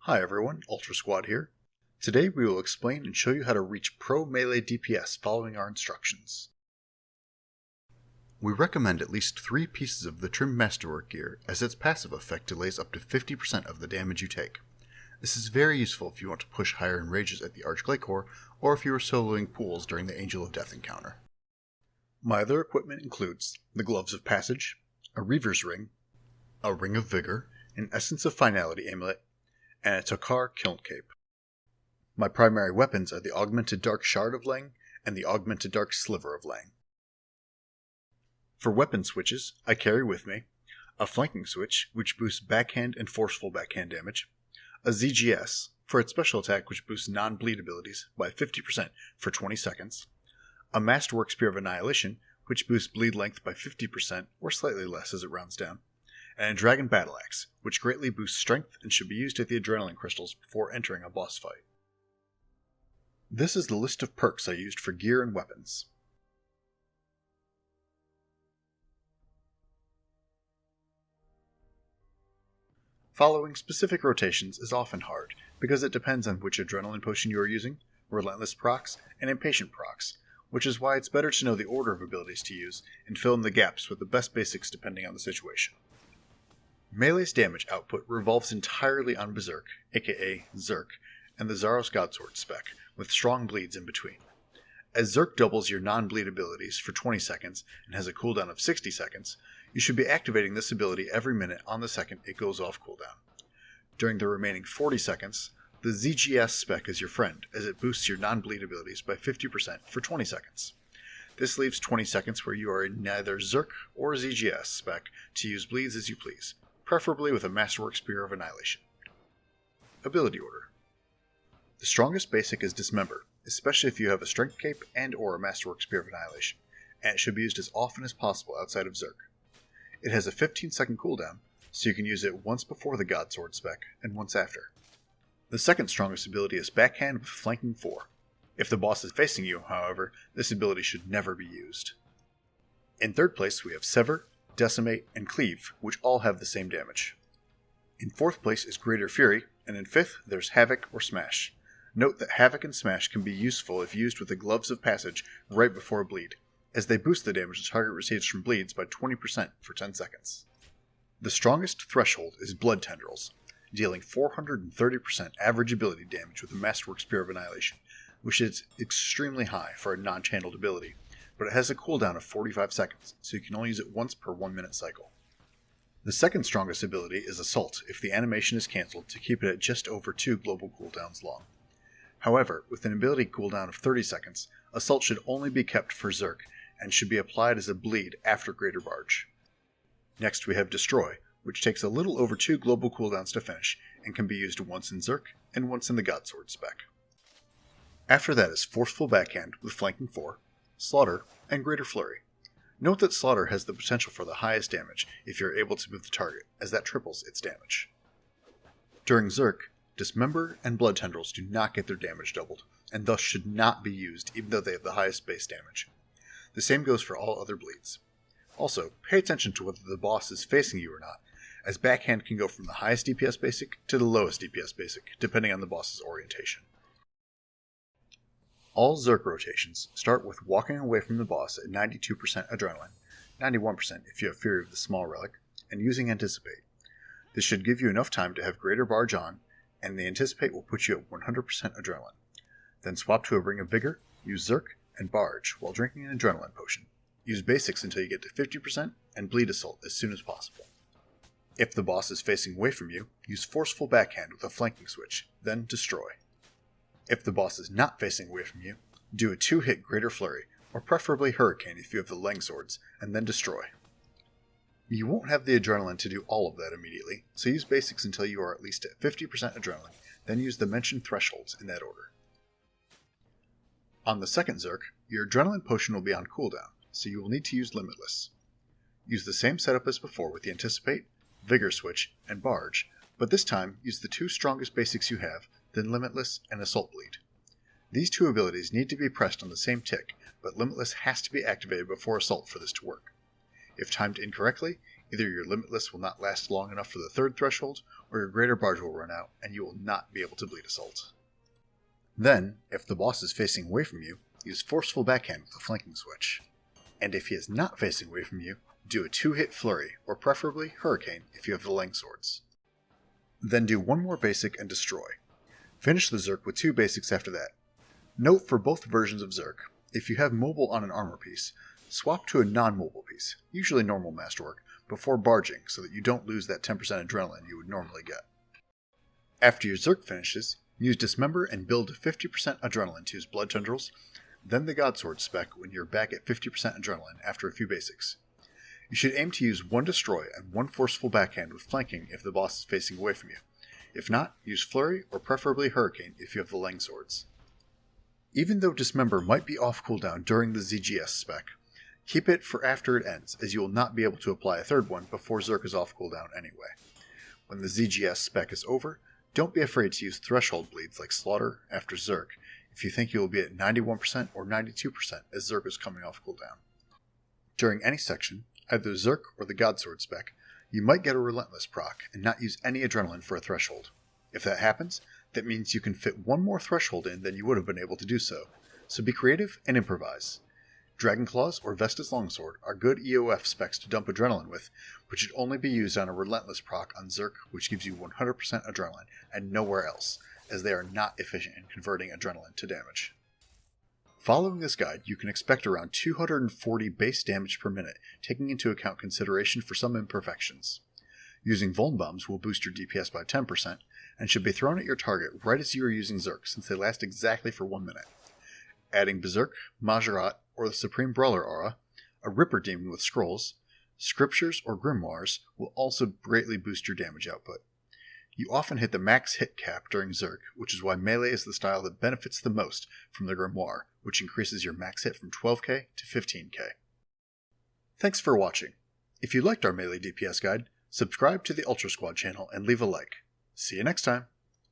Hi everyone, Ultra Squad here. Today we will explain and show you how to reach pro melee DPS following our instructions. We recommend at least 3 pieces of the trimmed Masterwork gear, as its passive effect delays up to 50% of the damage you take. This is very useful if you want to push higher in rages at the Archglycor, or if you are soloing pools during the Angel of Death encounter. My other equipment includes the Gloves of Passage, a Reaver's Ring, a Ring of Vigor, an Essence of Finality amulet, and a Tokar Kiln Cape. My primary weapons are the Augmented Dark Shard of Lang and the Augmented Dark Sliver of Lang. For weapon switches, I carry with me a Flanking Switch, which boosts backhand and forceful backhand damage, a ZGS, for its special attack which boosts non-bleed abilities by 50% for 20 seconds, a Masterwork Spear of Annihilation, which boosts bleed length by 50% or slightly less as it rounds down, and a Dragon Battle Axe, which greatly boosts strength and should be used at the adrenaline crystals before entering a boss fight. This is the list of perks I used for gear and weapons. Following specific rotations is often hard, because it depends on which adrenaline potion you are using, Relentless Procs, and Impatient Procs, which is why it's better to know the order of abilities to use and fill in the gaps with the best basics depending on the situation. Melee's damage output revolves entirely on Berserk, aka ZERK, and the Zaros Godsword spec, with strong bleeds in between. As ZERK doubles your non-bleed abilities for 20 seconds and has a cooldown of 60 seconds, you should be activating this ability every minute on the second it goes off cooldown. During the remaining 40 seconds, the ZGS spec is your friend, as it boosts your non-bleed abilities by 50% for 20 seconds. This leaves 20 seconds where you are in neither ZERK or ZGS spec to use bleeds as you please, preferably with a Masterwork Spear of Annihilation. Ability order. The strongest basic is Dismember, especially if you have a Strength Cape and or a Masterwork Spear of Annihilation, and it should be used as often as possible outside of ZERK. It has a 15-second cooldown, so you can use it once before the Godsword spec and once after. The second strongest ability is Backhand with Flanking 4. If the boss is facing you, however, this ability should never be used. In third place we have Sever, Decimate, and Cleave, which all have the same damage. In fourth place is Greater Fury, and in fifth there's Havoc or Smash. Note that Havoc and Smash can be useful if used with the Gloves of Passage right before a bleed, as they boost the damage the target receives from bleeds by 20% for 10 seconds. The strongest threshold is Blood Tendrils, dealing 430% average ability damage with a Masterwork Spear of Annihilation, which is extremely high for a non-channeled ability, but it has a cooldown of 45 seconds, so you can only use it once per 1 minute cycle. The second strongest ability is Assault if the animation is cancelled to keep it at just over 2 global cooldowns long. However, with an ability cooldown of 30 seconds, Assault should only be kept for ZERK and should be applied as a bleed after Greater Barge. Next we have Destroy, which takes a little over 2 global cooldowns to finish and can be used once in ZERK and once in the Godsword spec. After that is Forceful Backhand with Flanking 4, Slaughter, and Greater Flurry. Note that Slaughter has the potential for the highest damage if you are able to move the target, as that triples its damage. During ZERK, Dismember and Blood Tendrils do not get their damage doubled, and thus should not be used even though they have the highest base damage. The same goes for all other bleeds. Also, pay attention to whether the boss is facing you or not, as Backhand can go from the highest DPS basic to the lowest DPS basic, depending on the boss's orientation. All ZERK rotations start with walking away from the boss at 92% adrenaline, 91% if you have Fury of the Small Relic, and using Anticipate. This should give you enough time to have Greater Barge on, and the Anticipate will put you at 100% adrenaline. Then swap to a Ring of Vigor, use ZERK, and Barge while drinking an adrenaline potion. Use basics until you get to 50%, and bleed Assault as soon as possible. If the boss is facing away from you, use Forceful Backhand with a Flanking Switch, then Destroy. If the boss is not facing away from you, do a 2-hit Greater Flurry, or preferably Hurricane if you have the Lang Swords, and then Destroy. You won't have the adrenaline to do all of that immediately, so use basics until you are at least at 50% adrenaline, then use the mentioned thresholds in that order. On the second ZERK, your adrenaline potion will be on cooldown, so you will need to use Limitless. Use the same setup as before with the Anticipate, Vigor Switch, and Barge, but this time use the 2 strongest basics you have, then Limitless and Assault Bleed. These 2 abilities need to be pressed on the same tick, but Limitless has to be activated before Assault for this to work. If timed incorrectly, Either your limitless will not last long enough for the third threshold, or your greater barge will run out, and you will not be able to bleed assault. Then, if the boss is facing away from you, use forceful backhand with a flanking switch. And if he is not facing away from you, do a 2-hit flurry, or preferably hurricane if you have the lang swords. Then do one more basic and destroy. Finish the ZERK with 2 basics after that. Note for both versions of ZERK, if you have mobile on an armor piece, swap to a non-mobile piece, usually normal masterwork, before barging so that you don't lose that 10% adrenaline you would normally get. After your ZERK finishes, use Dismember and build 50% adrenaline to use blood tendrils, then the Godsword spec when you're back at 50% adrenaline after a few basics. You should aim to use 1 destroy and 1 forceful backhand with flanking if the boss is facing away from you. If not, use flurry or preferably hurricane if you have the lang swords. Even though Dismember might be off cooldown during the ZGS spec, keep it for after it ends, as you will not be able to apply a third one before ZERK is off cooldown anyway. When the ZGS spec is over, don't be afraid to use threshold bleeds like Slaughter after ZERK if you think you will be at 91% or 92% as ZERK is coming off cooldown. During any section, either ZERK or the Godsword spec, you might get a Relentless proc and not use any adrenaline for a threshold. If that happens, that means you can fit 1 more threshold in than you would have been able to do so be creative and improvise. Dragon Claws or Vesta's Longsword are good EOF specs to dump adrenaline with, but should only be used on a Relentless proc on ZERK, which gives you 100% adrenaline, and nowhere else, as they are not efficient in converting adrenaline to damage. Following this guide, you can expect around 240 base damage per minute, taking into account consideration for some imperfections. Using Vuln Bombs will boost your DPS by 10%, and should be thrown at your target right as you are using ZERK, since they last exactly for 1 minute. Adding Berserk, Majorat, or the Supreme Brawler aura, a Ripper Demon with scrolls, scriptures, or grimoires will also greatly boost your damage output. You often hit the max hit cap during ZERK, which is why melee is the style that benefits the most from the grimoire, which increases your max hit from 12k to 15k. Thanks for watching. If you liked our melee DPS guide, subscribe to the Ultra Squad channel and leave a like. See you next time!